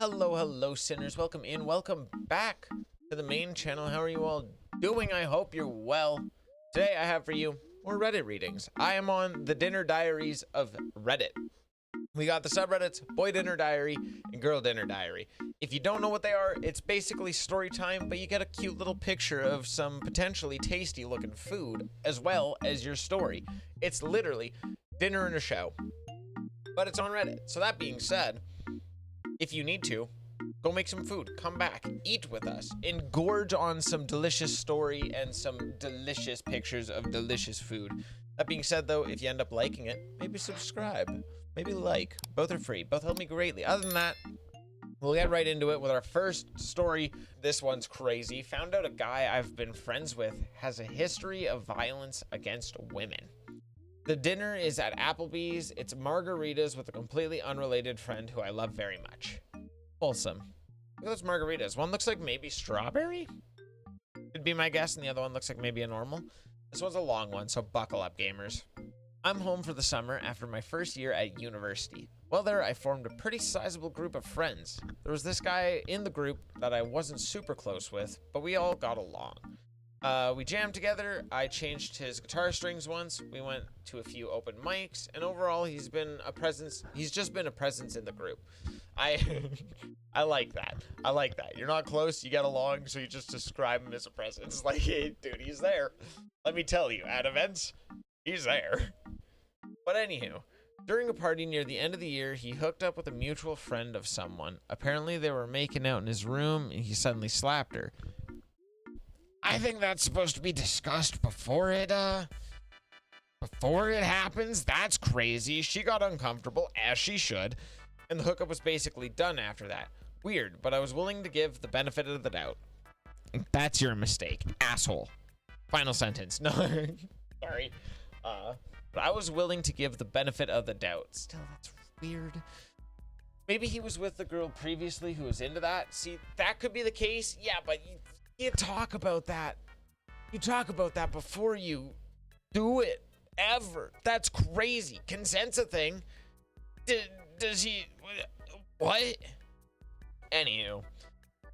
Hello, hello, sinners. Welcome in. Welcome back to the main channel. How are you all doing? I hope you're well. Today, I have for you more Reddit readings. I am on the Dinner Diaries of Reddit. We got the subreddits Boy Dinner Diary and Girl Dinner Diary. If you don't know what they are, it's basically story time, but you get a cute little picture of some potentially tasty looking food as well as your story. It's literally dinner and a show, but it's on Reddit. So that being said, if you need to, go make some food, come back, eat with us, engorge on some delicious story and some delicious pictures of delicious food. That being said though, if you end up liking it, maybe subscribe, maybe like. Both are free, both help me greatly. Other than that, we'll get right into it with our first story. This one's crazy. Found out a guy I've been friends with has a history of violence against women. The dinner is at Applebee's. It's margaritas with a completely unrelated friend who I love very much. Wholesome. Look at those margaritas. One looks like maybe strawberry? Could be my guess, and the other one looks like maybe a normal. This one's a long one, so buckle up, gamers. I'm home for the summer after my first year at university. While there, I formed a pretty sizable group of friends. There was this guy in the group that I wasn't super close with, but we all got along. We jammed together. I changed his guitar strings once. We went to a few open mics, and overall, he's been a presence. He's just been a presence in the group. I like that. I like that. You're not close, you get along, so you just describe him as a presence. Like, hey, dude, he's there. Let me tell you, at events, he's there. But anywho, during a party near the end of the year, he hooked up with a mutual friend of someone. Apparently, they were making out in his room, and he suddenly slapped her. I think that's supposed to be discussed before it happens. That's crazy. She got uncomfortable, as she should, and the hookup was basically done after that. Weird, but I was willing to give the benefit of the doubt. That's your mistake, asshole. Final sentence. No, sorry. But I was willing to give the benefit of the doubt. Still, that's weird. Maybe he was with the girl previously who was into that. See, that could be the case. Yeah, but you talk about that. You talk about that before you do it, ever. That's crazy. Consent's a thing. Does he... What? Anywho,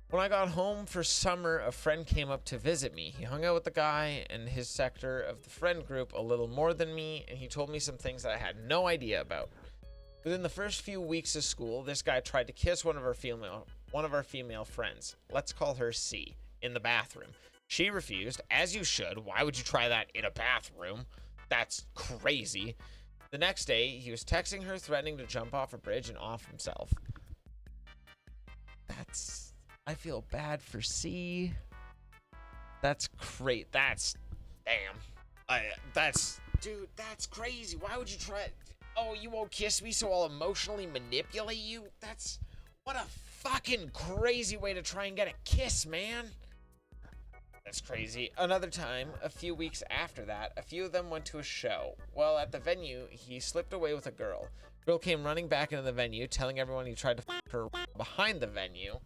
when I got home for summer, a friend came up to visit me. He hung out with the guy and his sector of the friend group a little more than me, and he told me some things that I had no idea about. Within the first few weeks of school, this guy tried to kiss one of our female friends. Let's call her C. In the bathroom. She refused, as you should. Why would you try that in a bathroom? That's crazy. The next day, he was texting her, threatening to jump off a bridge and off himself. I feel bad for C. That's great. Damn. Dude, that's crazy. Why would you try it? Oh, you won't kiss me, so I'll emotionally manipulate you? What a fucking crazy way to try and get a kiss, man. That's crazy. Another time, a few weeks after that, a few of them went to a show. While at the venue, he slipped away with a girl. Girl came running back into the venue, telling everyone he tried to f her behind the venue.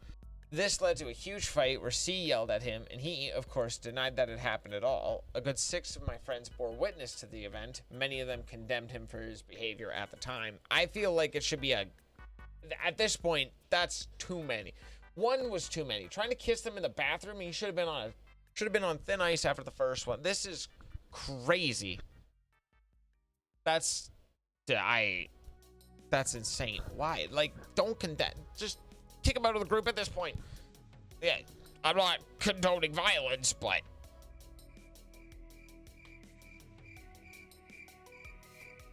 This led to a huge fight where C yelled at him, and he, of course, denied that it happened at all. A good 6 of my friends bore witness to the event. Many of them condemned him for his behavior at the time. I feel like it should be at this point, that's too many. One was too many. Trying to kiss them in the bathroom, he should have been on thin ice after the first one. This is crazy. That's insane. Why? Like, don't condemn. Just kick him out of the group at this point. Yeah, I'm not condoning violence, but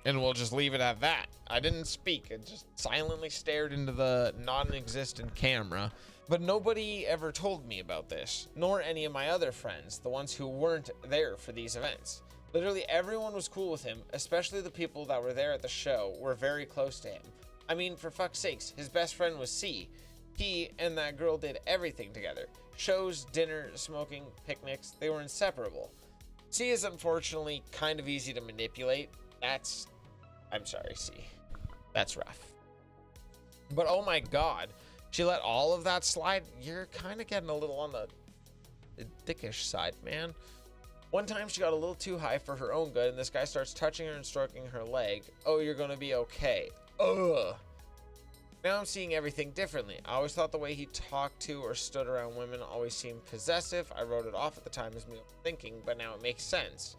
and we'll just leave it at that. I didn't speak. I just silently stared into the non-existent camera. But nobody ever told me about this, nor any of my other friends, the ones who weren't there for these events. Literally everyone was cool with him, especially the people that were there at the show were very close to him. I mean, for fuck's sakes, his best friend was C. He and that girl did everything together. Shows, dinner, smoking, picnics, they were inseparable. C is unfortunately kind of easy to manipulate. I'm sorry, C. That's rough. But oh my god, she let all of that slide? You're kind of getting a little on the dickish side, man. One time she got a little too high for her own good, and this guy starts touching her and stroking her leg. Oh, you're gonna be okay. Ugh. Now I'm seeing everything differently. I always thought the way he talked to or stood around women always seemed possessive. I wrote it off at the time as me thinking, but now it makes sense.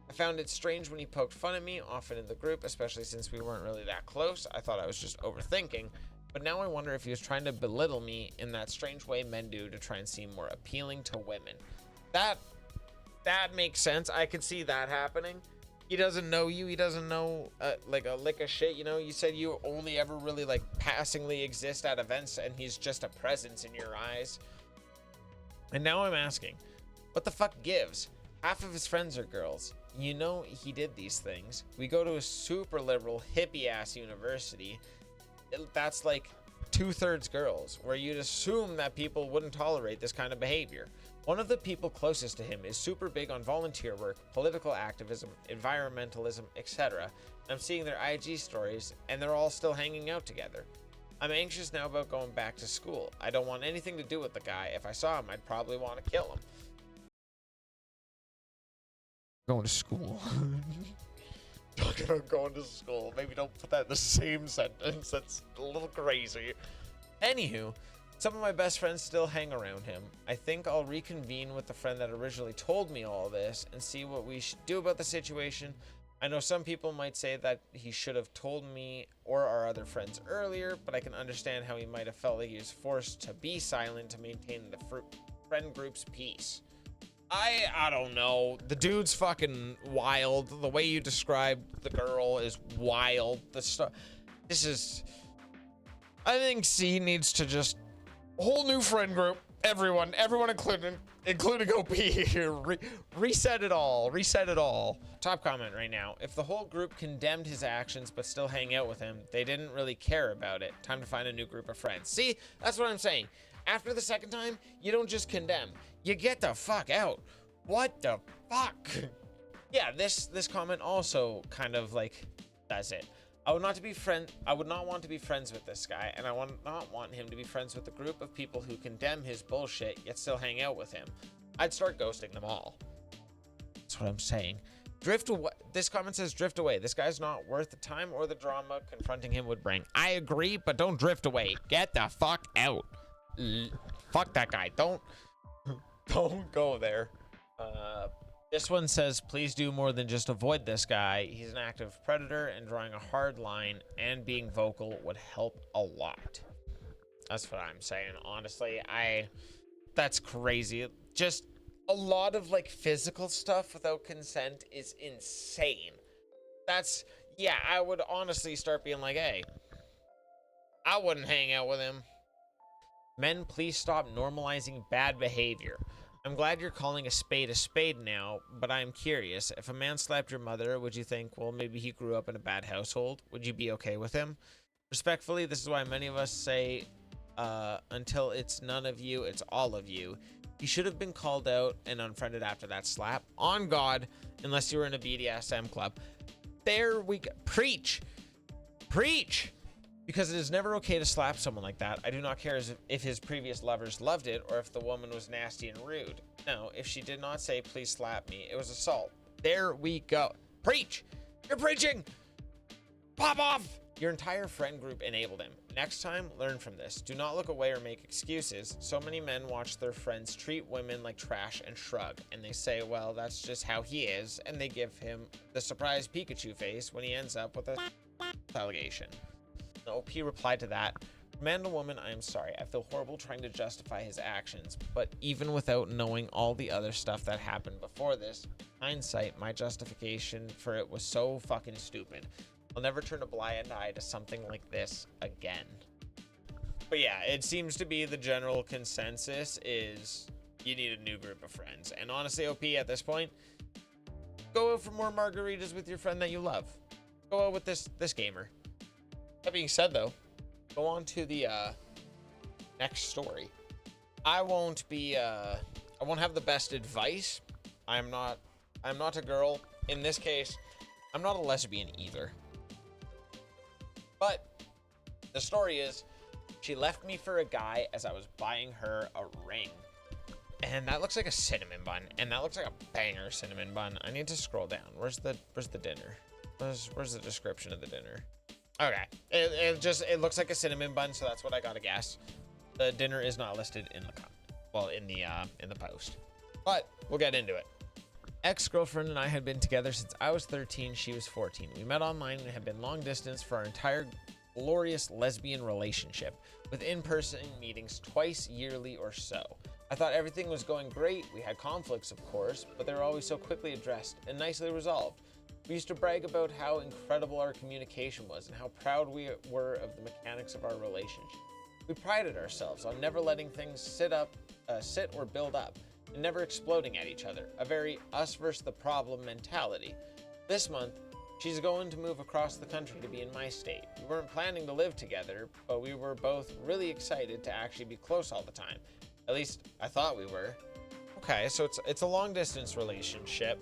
I found it strange when he poked fun at me, often in the group, especially since we weren't really that close. I thought I was just overthinking, but now I wonder if he was trying to belittle me in that strange way men do to try and seem more appealing to women. That makes sense. I could see that happening. He doesn't know you. He doesn't know like a lick of shit. You know, you said you only ever really like passingly exist at events and he's just a presence in your eyes. And now I'm asking, what the fuck gives? Half of his friends are girls. You know, he did these things. We go to a super liberal hippie ass university. That's like 2/3 girls, where you'd assume that people wouldn't tolerate this kind of behavior. One of the people closest to him is super big on volunteer work, political activism, environmentalism, etc. I'm seeing their IG stories, and they're all still hanging out together. I'm anxious now about going back to school. I don't want anything to do with the guy. If I saw him, I'd probably want to kill him. Going to school. Talking about going to school. Maybe don't put that in the same sentence. That's a little crazy. Anywho, some of my best friends still hang around him. I think I'll reconvene with the friend that originally told me all this and see what we should do about the situation. I know some people might say that he should have told me or our other friends earlier, but I can understand how he might have felt like he was forced to be silent to maintain the friend group's peace. I don't know. The dude's fucking wild. The way you described the girl is wild. This is... I think C needs to just... whole new friend group. Everyone including OP here. Reset it all. Top comment right now. If the whole group condemned his actions but still hang out with him, they didn't really care about it. Time to find a new group of friends. See, that's what I'm saying. After the second time, you don't just condemn. You get the fuck out. What the fuck? Yeah, this comment also kind of like does it. I would not want to be friends with this guy, and I would not want him to be friends with a group of people who condemn his bullshit yet still hang out with him. I'd start ghosting them all. That's what I'm saying. Drift away. This comment says drift away. This guy's not worth the time or the drama confronting him would bring. I agree, but don't drift away. Get the fuck out. Fuck that guy. Don't go there. This one says, please do more than just avoid this guy. He's an active predator, and drawing a hard line and being vocal would help a lot. That's what I'm saying. Honestly, that's crazy. Just a lot of like physical stuff without consent is insane. Yeah, I would honestly start being like, hey, I wouldn't hang out with him. Men, please stop normalizing bad behavior. I'm glad you're calling a spade now, but I'm curious. If a man slapped your mother, would you think, well, maybe he grew up in a bad household? Would you be okay with him? Respectfully, this is why many of us say, until it's none of you, it's all of you. He should have been called out and unfriended after that slap. On God, unless you were in a BDSM club. There we go. Preach! Because it is never okay to slap someone like that. I do not care if his previous lovers loved it or if the woman was nasty and rude. No, if she did not say, please slap me, it was assault. There we go. Preach! You're preaching! Pop off! Your entire friend group enabled him. Next time, learn from this. Do not look away or make excuses. So many men watch their friends treat women like trash and shrug, and they say, well, that's just how he is, and they give him the surprise Pikachu face when he ends up with a allegation. OP replied to that, man to woman, I am sorry. I feel horrible trying to justify his actions, but even without knowing all the other stuff that happened before this, hindsight, my justification for it was so fucking stupid. I'll never turn a blind eye to something like this again. But yeah, it seems to be the general consensus is you need a new group of friends. And honestly, OP, at this point, go out for more margaritas with your friend that you love. Go out with this gamer. That being said, though, go on to the next story. I won't have the best advice. I'm not a girl. In this case, I'm not a lesbian either. But the story is, she left me for a guy as I was buying her a ring. And that looks like a cinnamon bun, and that looks like a banger cinnamon bun. I need to scroll down. Where's the dinner? Where's the description of the dinner? Okay. It looks like a cinnamon bun, so that's what I gotta guess. The dinner is not listed in the post. But we'll get into it. Ex-girlfriend and I had been together since I was 13, she was 14. We met online and had been long distance for our entire glorious lesbian relationship, with in-person meetings twice yearly or so. I thought everything was going great. We had conflicts, of course, but they were always so quickly addressed and nicely resolved. We used to brag about how incredible our communication was and how proud we were of the mechanics of our relationship. We prided ourselves on never letting things sit or build up, and never exploding at each other, a very us versus the problem mentality. This month, she's going to move across the country to be in my state. We weren't planning to live together, but we were both really excited to actually be close all the time. At least, I thought we were. Okay, so it's a long distance relationship.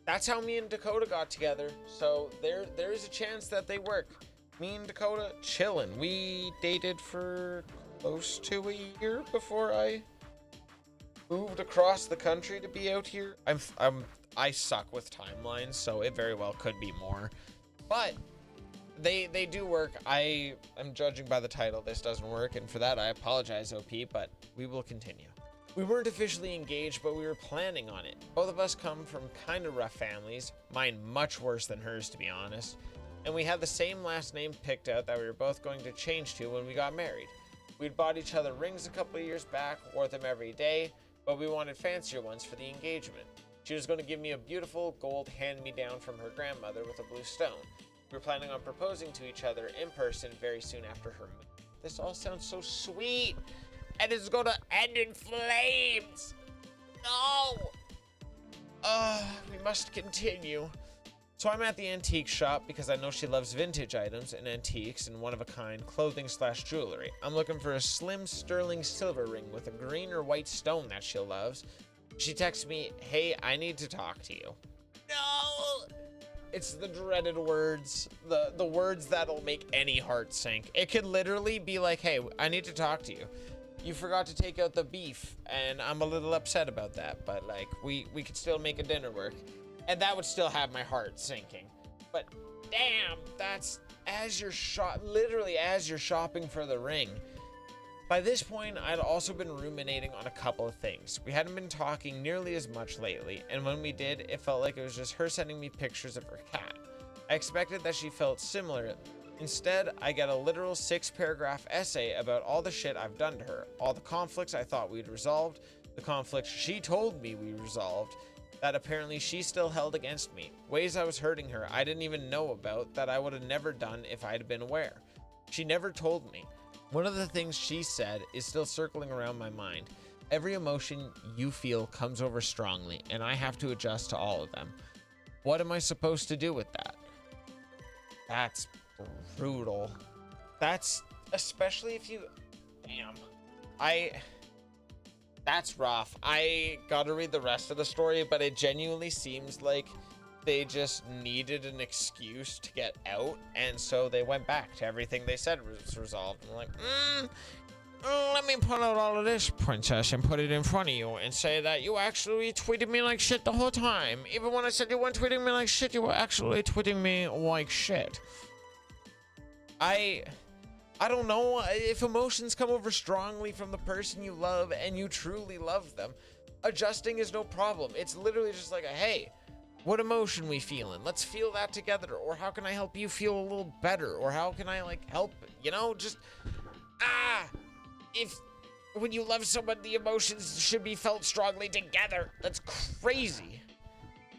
That's how me and Dakota got together, so there is a chance that they work. Me and Dakota chillin'. We dated for close to a year before I moved across the country to be out here. I suck with timelines, so it very well could be more. But they do work. I am judging by the title. This doesn't work, and for that I apologize, OP, but we will continue. We weren't officially engaged, but we were planning on it. Both of us come from kind of rough families, mine much worse than hers, to be honest. And we had the same last name picked out that we were both going to change to when we got married. We'd bought each other rings a couple of years back, wore them every day, but we wanted fancier ones for the engagement. She was going to give me a beautiful gold hand-me-down from her grandmother with a blue stone. We were planning on proposing to each other in person very soon after her move. This all sounds so sweet, and it's going to end in flames. No! We must continue. So I'm at the antique shop because I know she loves vintage items and antiques and one-of-a-kind clothing/jewelry. I'm looking for a slim sterling silver ring with a green or white stone that she loves. She texts me, "Hey, I need to talk to you." No! It's the dreaded words, the words that'll make any heart sink. It could literally be like, "Hey, I need to talk to you. You forgot to take out the beef, and I'm a little upset about that, but like we could still make a dinner work." And that would still have my heart sinking. But damn, that's literally as you're shopping for the ring. By this point, I'd also been ruminating on a couple of things. We hadn't been talking nearly as much lately, and when we did, it felt like it was just her sending me pictures of her cat. I expected that she felt similar. Instead, I get a literal 6-paragraph essay about all the shit I've done to her, all the conflicts I thought we'd resolved, the conflicts she told me we resolved, that apparently she still held against me, ways I was hurting her I didn't even know about that I would have never done if I'd been aware. She never told me. One of the things she said is still circling around my mind. Every emotion you feel comes over strongly, and I have to adjust to all of them. What am I supposed to do with that? That's brutal. That's especially if you... Damn. That's rough. I gotta read the rest of the story, but it genuinely seems like they just needed an excuse to get out, and so they went back to everything they said was resolved. And like, let me pull out all of this, princess, and put it in front of you and say that you actually tweeted me like shit the whole time. Even when I said you weren't tweeting me like shit, you were actually tweeting me like shit. I don't know if emotions come over strongly from the person you love and you truly love them. Adjusting is no problem. It's literally just like, hey, what emotion we feeling? Let's feel that together. Or how can I help you feel a little better? Or how can I like help, just, when you love someone, the emotions should be felt strongly together. That's crazy.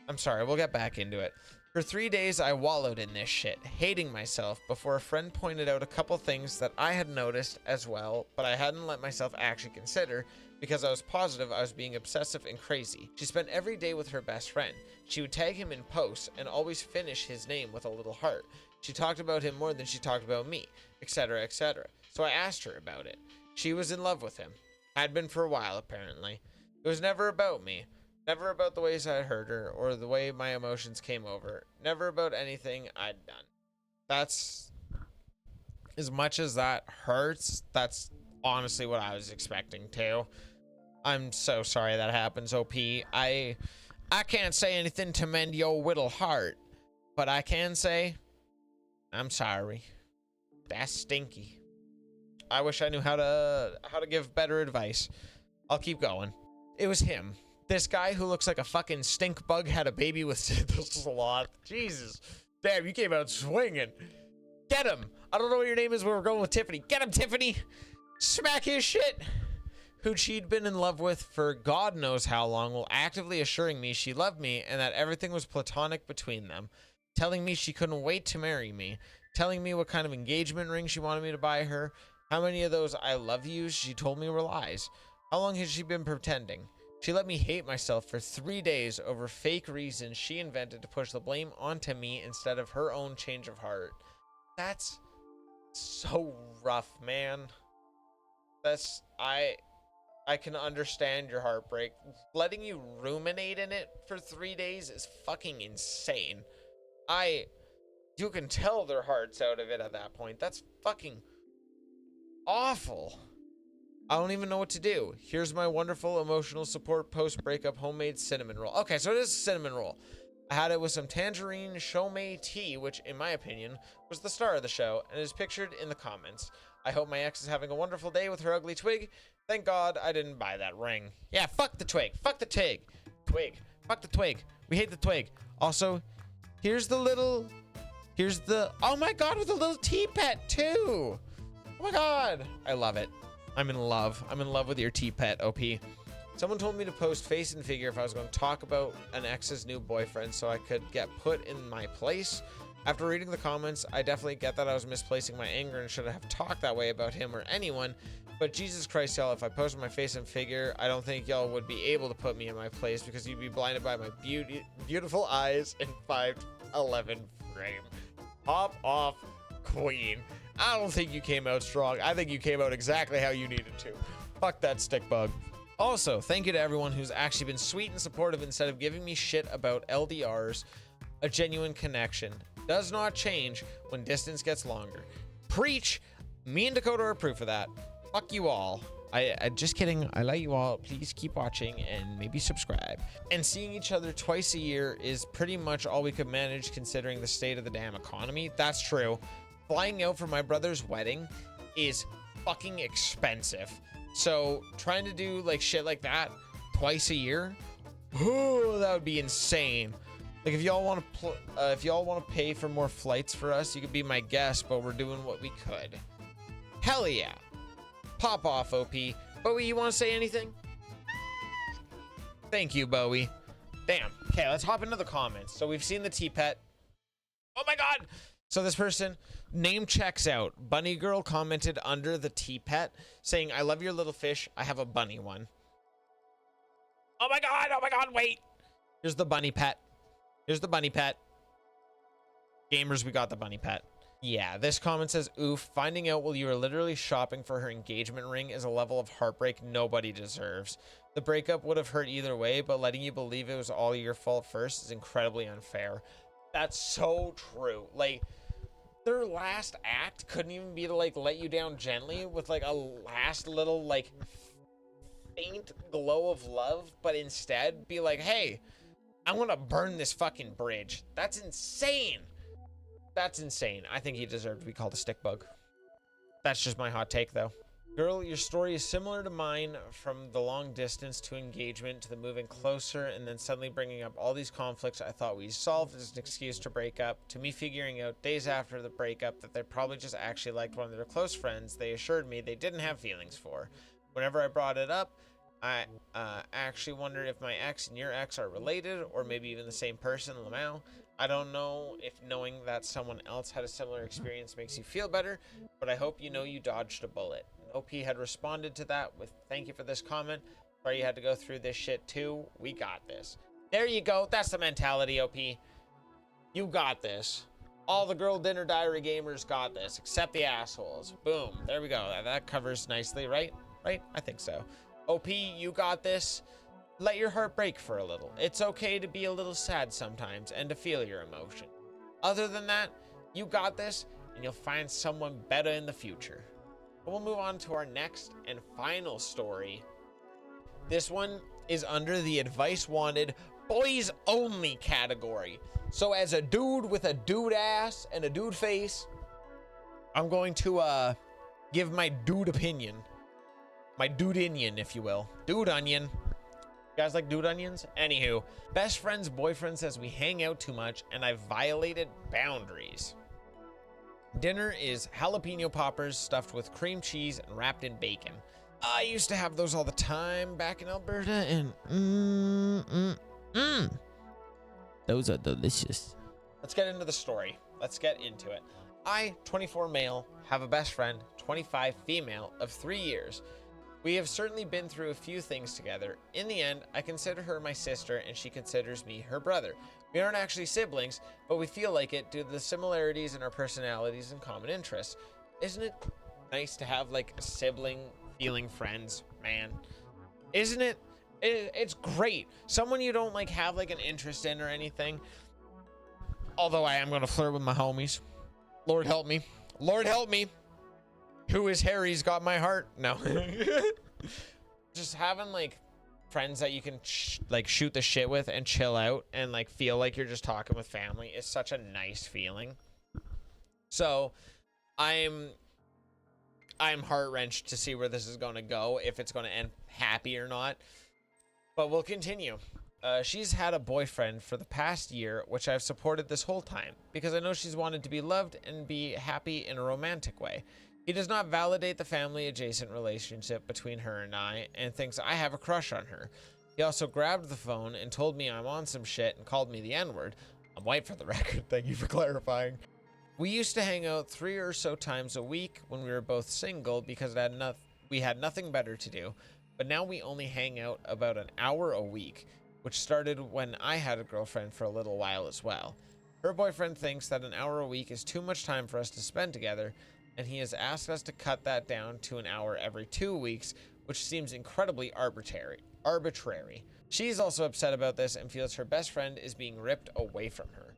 I'm sorry, we'll get back into it. For 3 days, I wallowed in this shit, hating myself, before a friend pointed out a couple things that I had noticed as well, but I hadn't let myself actually consider because I was positive I was being obsessive and crazy. She spent every day with her best friend. She would tag him in posts and always finish his name with a little heart. She talked about him more than she talked about me, etc., etc. So I asked her about it. She was in love with him. Had been for a while, apparently. It was never about me. Never about the ways I hurt her or the way my emotions came over. Never about anything I'd done. That's... As much as that hurts, that's honestly what I was expecting too. I'm so sorry that happens, OP. I can't say anything to mend your little heart, but I can say I'm sorry. That's stinky. I wish I knew how to give better advice. I'll keep going. It was him. This guy who looks like a fucking stink bug had a baby with this is a lot. Jesus. Damn, you came out swinging. Get him. I don't know what your name is, but we're going with Tiffany. Get him, Tiffany. Smack his shit. Who she'd been in love with for God knows how long, while actively assuring me she loved me and that everything was platonic between them. Telling me she couldn't wait to marry me. Telling me what kind of engagement ring she wanted me to buy her. How many of those I love yous she told me were lies. How long has she been pretending? She let me hate myself for 3 days over fake reasons she invented to push the blame onto me instead of her own change of heart. That's so rough, man. I can understand your heartbreak. Letting you ruminate in it for 3 days is fucking insane. You can tell their heart's out of it at that point. That's fucking awful. I don't even know what to do. Here's my wonderful emotional support post-breakup homemade cinnamon roll. Okay, so it is a cinnamon roll. I had it with some tangerine shomei tea, which, in my opinion, was the star of the show, and is pictured in the comments. I hope my ex is having a wonderful day with her ugly twig. Thank God I didn't buy that ring. Yeah, fuck the twig. Fuck the twig. Fuck the twig. We hate the twig. Also, here's the, oh my God, with a little tea pet too. Oh my God. I love it. I'm in love. I'm in love with your tea pet, OP. Someone told me to post face and figure if I was going to talk about an ex's new boyfriend so I could get put in my place. After reading the comments, I definitely get that I was misplacing my anger and shouldn't have talked that way about him or anyone. But Jesus Christ, y'all, if I posted my face and figure, I don't think y'all would be able to put me in my place because you'd be blinded by my beautiful eyes in 5'11" frame. Pop off, queen. I don't think you came out strong. I think you came out exactly how you needed to. Fuck that stick bug. Also, thank you to everyone who's actually been sweet and supportive instead of giving me shit about LDRs. A genuine connection does not change when distance gets longer. Preach. Me and Dakota are proof of that. Fuck you all. I just kidding. I like you all. Please keep watching and maybe subscribe. And seeing each other twice a year is pretty much all we could manage considering the state of the damn economy. That's true. Flying out for my brother's wedding is fucking expensive. So trying to do like shit like that twice a year, oh, that would be insane. Like if y'all want to pay for more flights for us, you could be my guest, but we're doing what we could. Hell yeah. Pop off, OP. Bowie, you want to say anything? Thank you, Bowie. Damn. Okay, let's hop into the comments. So we've seen the tea pet. Oh my God. So this person, name checks out. Bunny Girl commented under the tea pet saying, I love your little fish. I have a bunny one. Oh my God, wait. Here's the bunny pet. Here's the bunny pet. Gamers, we got the bunny pet. Yeah, this comment says, oof, finding out while you were literally shopping for her engagement ring is a level of heartbreak nobody deserves. The breakup would have hurt either way, but letting you believe it was all your fault first is incredibly unfair. That's so true. Like, their last act couldn't even be to, like, let you down gently with, like, a last little, like, faint glow of love, but instead be like, hey, I want to burn this fucking bridge. That's insane. That's insane. I think he deserved to be called a stick bug. That's just my hot take, though. Girl, your story is similar to mine, from the long distance to engagement to the moving closer and then suddenly bringing up all these conflicts I thought we solved as an excuse to break up, to me figuring out days after the breakup that they probably just actually liked one of their close friends they assured me they didn't have feelings for. Whenever I brought it up, I actually wondered if my ex and your ex are related or maybe even the same person, Lamau. I don't know if knowing that someone else had a similar experience makes you feel better, but I hope you know you dodged a bullet. OP had responded to that with, thank you for this comment. Sorry you had to go through this shit too. We got this. There you go. That's the mentality, OP. You got this. All the girl dinner diary gamers got this, except the assholes. Boom. There we go. That covers nicely, right? Right? I think so. OP, you got this. Let your heart break for a little. It's okay to be a little sad sometimes and to feel your emotion. Other than that, you got this, and you'll find someone better in the future. But we'll move on to our next and final story. This one is under the advice wanted boys only category. So as a dude with a dude ass and a dude face, I'm going to give my dude opinion. My dude onion, if you will. Dude onion. You guys like dude onions? Anywho, best friend's boyfriend says we hang out too much and I've violated boundaries. Dinner is jalapeno poppers stuffed with cream cheese and wrapped in bacon. I used to have those all the time back in Alberta, and those are delicious. Let's get into the story. Let's get into it. I, 24 male, have a best friend, 25 female, of 3 years. We have certainly been through a few things together. In the end, I consider her my sister and she considers me her brother. We aren't actually siblings, but we feel like it due to the similarities in our personalities and common interests. Isn't it nice to have like sibling feeling friends, man? Isn't it? It's great. Someone you don't like have like an interest in or anything. Although I am going to flirt with my homies. Lord help me. Lord help me. Who is Harry's got my heart? No. Just having like friends that you can like shoot the shit with and chill out and like feel like you're just talking with family is such a nice feeling. So I'm heart-wrenched to see where this is going to go, if it's going to end happy or not. But we'll continue. She's had a boyfriend for the past year, which I've supported this whole time because I know she's wanted to be loved and be happy in a romantic way. He does not validate the family adjacent relationship between her and I and thinks I have a crush on her. He also grabbed the phone and told me I'm on some shit and called me the N-word. I'm white for the record. Thank you for clarifying. We used to hang out 3 or so times a week when we were both single because we had nothing better to do. But now we only hang out about an hour a week, which started when I had a girlfriend for a little while as well. Her boyfriend thinks that an hour a week is too much time for us to spend together, and he has asked us to cut that down to an hour every 2 weeks, which seems incredibly arbitrary. She's also upset about this and feels her best friend is being ripped away from her.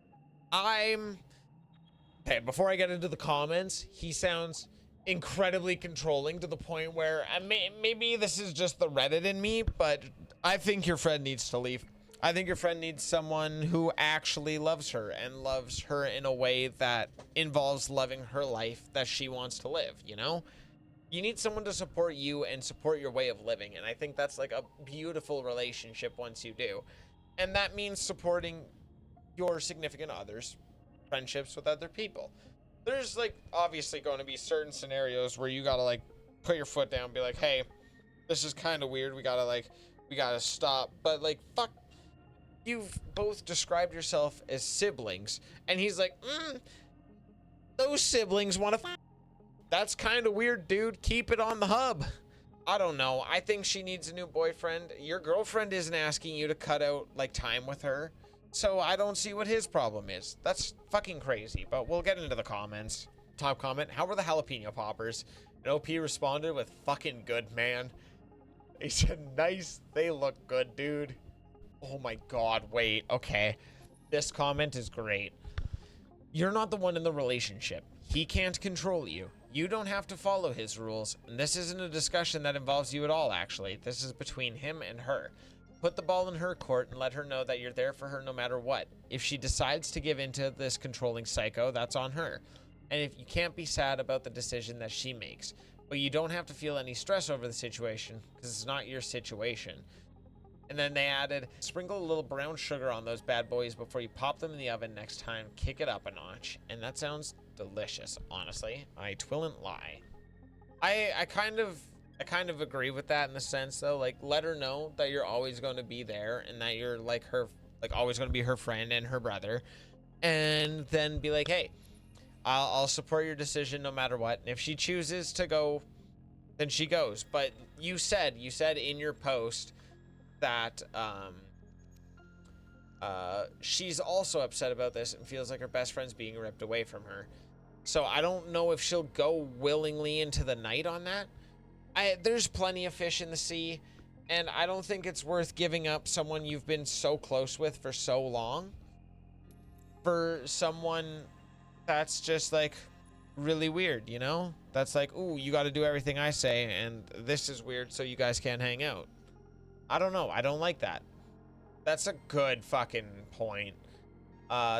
Okay, before I get into the comments, he sounds incredibly controlling to the point where maybe this is just the Reddit in me, but I think your friend needs to leave. I think your friend needs someone who actually loves her and loves her in a way that involves loving her life that she wants to live, you know? You need someone to support you and support your way of living, and I think that's like a beautiful relationship once you do. And that means supporting your significant others, friendships with other people. There's like obviously going to be certain scenarios where you gotta like put your foot down and be like, hey, this is kind of weird, we gotta stop. But like, fuck, you've both described yourself as siblings, and he's like, those siblings want to that's kind of weird, dude. Keep it on the hub. I don't know. I think she needs a new boyfriend. Your girlfriend isn't asking you to cut out like time with her, so I don't see what his problem is. That's fucking crazy. But we'll get into the comments. Top comment: how were the jalapeno poppers? And OP responded with, fucking good, man. He said, nice. They look good, dude. Oh my god, wait. Okay. This comment is great. You're not the one in the relationship. He can't control you. You don't have to follow his rules. And this isn't a discussion that involves you at all, actually. This is between him and her. Put the ball in her court and let her know that you're there for her no matter what. If she decides to give into this controlling psycho, that's on her. And if you can't be sad about the decision that she makes. But you don't have to feel any stress over the situation, because it's not your situation. And then they added, sprinkle a little brown sugar on those bad boys before you pop them in the oven next time. Kick it up a notch. And that sounds delicious, honestly. I twilln't lie. I kind of agree with that in the sense, though. Like, let her know that you're always going to be there and that you're like her, like always going to be her friend and her brother. And then be like, hey, I'll support your decision no matter what. And if she chooses to go, then she goes. But you said in your post that she's also upset about this and feels like her best friend's being ripped away from her. So I don't know if she'll go willingly into the night on that. There's plenty of fish in the sea, and I don't think it's worth giving up someone you've been so close with for so long for someone that's just like really weird, you know? That's like, ooh, you got to do everything I say, and this is weird, so you guys can't hang out. I don't know. I don't like that. That's a good fucking point.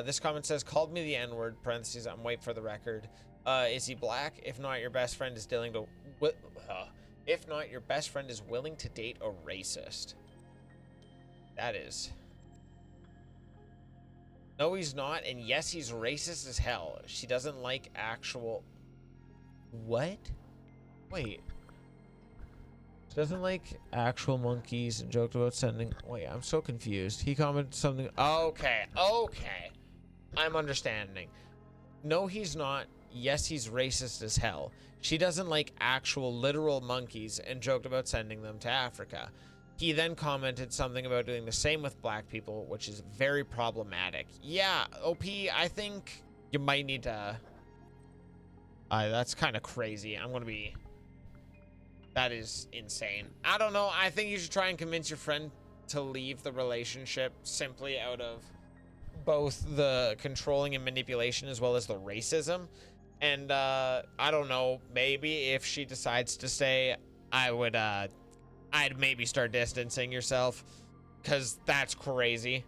This comment says, called me the N-word, parentheses, I'm white for the record. Is he black? If not, your best friend is willing to... if not, your best friend is willing to date a racist. That is... No, he's not, and yes, he's racist as hell. She doesn't like actual... What? Wait. She doesn't like actual monkeys and joked about sending... Wait, I'm so confused. He commented something... Okay, okay. I'm understanding. No, he's not. Yes, he's racist as hell. She doesn't like actual literal monkeys and joked about sending them to Africa. He then commented something about doing the same with black people, which is very problematic. Yeah, OP, I think you might need to... that's kind of crazy. I'm going to be... That is insane. I don't know. I think you should try and convince your friend to leave the relationship simply out of both the controlling and manipulation as well as the racism. And I don't know, maybe if she decides to stay, I'd maybe start distancing yourself, because that's crazy.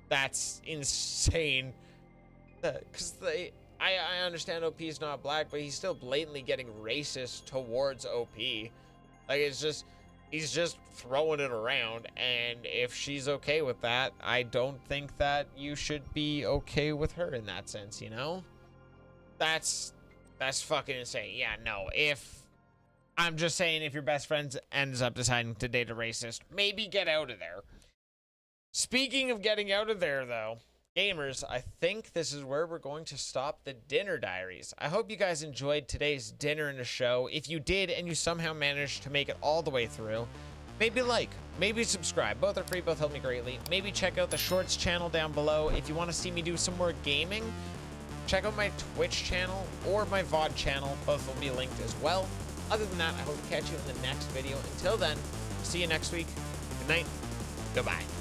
That's insane. Because I understand OP is not black, but he's still blatantly getting racist towards OP. Like, it's just, he's just throwing it around, and if she's okay with that, I don't think that you should be okay with her in that sense, you know? That's fucking insane. Yeah, no, I'm just saying, if your best friend ends up deciding to date a racist, maybe get out of there. Speaking of getting out of there, though, gamers, I think this is where we're going to stop the dinner diaries. I hope you guys enjoyed today's dinner in a show. If you did and you somehow managed to make it all the way through, maybe like, maybe subscribe. Both are free, both help me greatly. Maybe check out the shorts channel down below. If you want to see me do some more gaming, check out my Twitch channel or my VOD channel. Both will be linked as well. Other than that, I hope to catch you in the next video. Until then, see you next week. Good night. Goodbye.